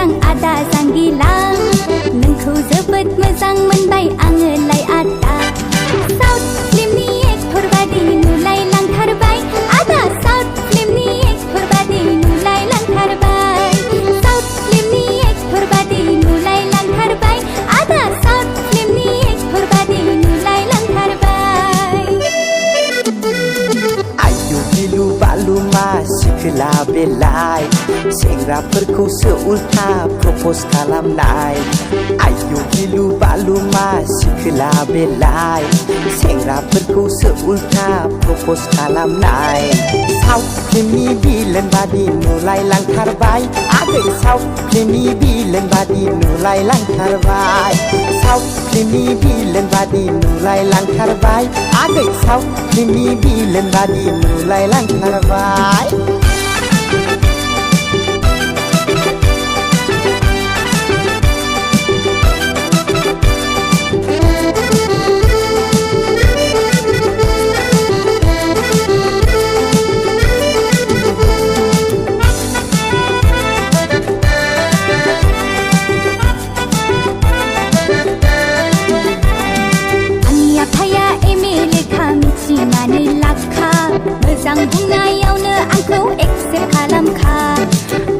मोजां आदा जांगिलां नोंखौ जोबोद मोजां मोनबाय आङो लाय आदा साउथ फिल्मनि एक्टर बादि नुलायलांथारबाय आदा साउथ फिल्मनि एक्टर बादि नुलायलांथारबाय साउथ फिल्मनि एक्टर बादि नुलायलांथारबाय आदा साउथ फिल्मनि एक्टर बादि नुलायलांथारबाय आयु गिलु बालु मा सिखोला बेलाय सेंग्राफोरखौसो उल्था प्रपज खालामनाय आयु गिलु बालु मा सिखोला बेलाय सेंग्राफोरखौसो उल्था प्रपज खालामनाय साउथ फिल्मनि बिलेन बादि नुलायलांथारबाय आगै साउथ फिल्मनि बिलेन बादि नुलायलांथारबाय साउथ फिल्मनि बिलेन बादि नुलायलांथारबाय आगै साउथ फिल्मनि बिलेन बादि नुलायलांथारबाय मोजां बुंनायावनो आंखौ एक्सेप्ट खालामखा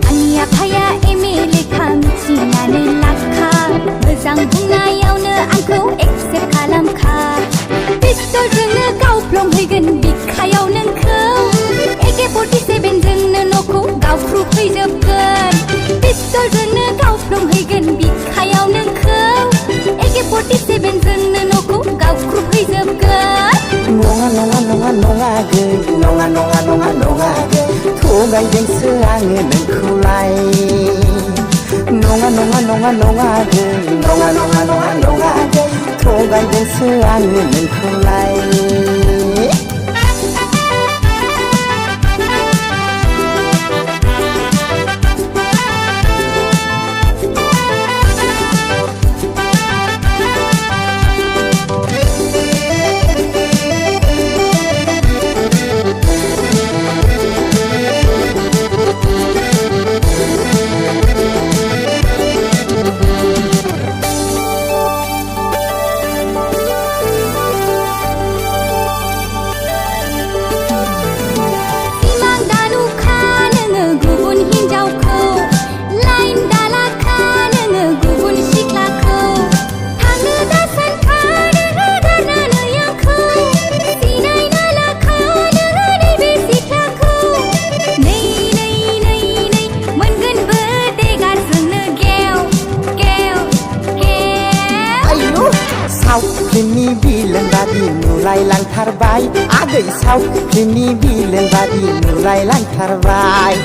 आंनि आफाया एमए लेखा मिथिनानै लाखा मोजां बुंनायावनो आंखौ एक्सेप्ट खालामखा पिस्तलजोंनो गावफ्लंहैगोन बिखायाव नोंखौ AK-47 जोंनो न'खौ गावख्रुबहैजोबगोन पिस्तलजोंनो गावफ्लंहैगोन बिखायाव नोंखौ AK-47 जोंनो न'खौ गावख्रुबहैजोबगोन नङा नङा नङा नङा गै नङा नङा नङा नङा गै थगायदोंसो आङो नोंखौलाय नङा नङा नङा नङा गै नङा नङा नङा नङा गै थगायदोंसो आङो नोंखौलाय साउथ फिल्मनि बिलेन बादि नुलायलांथारबाय आगै साउथ फिल्मनि बिलेन बादि नुलायलांथारबाय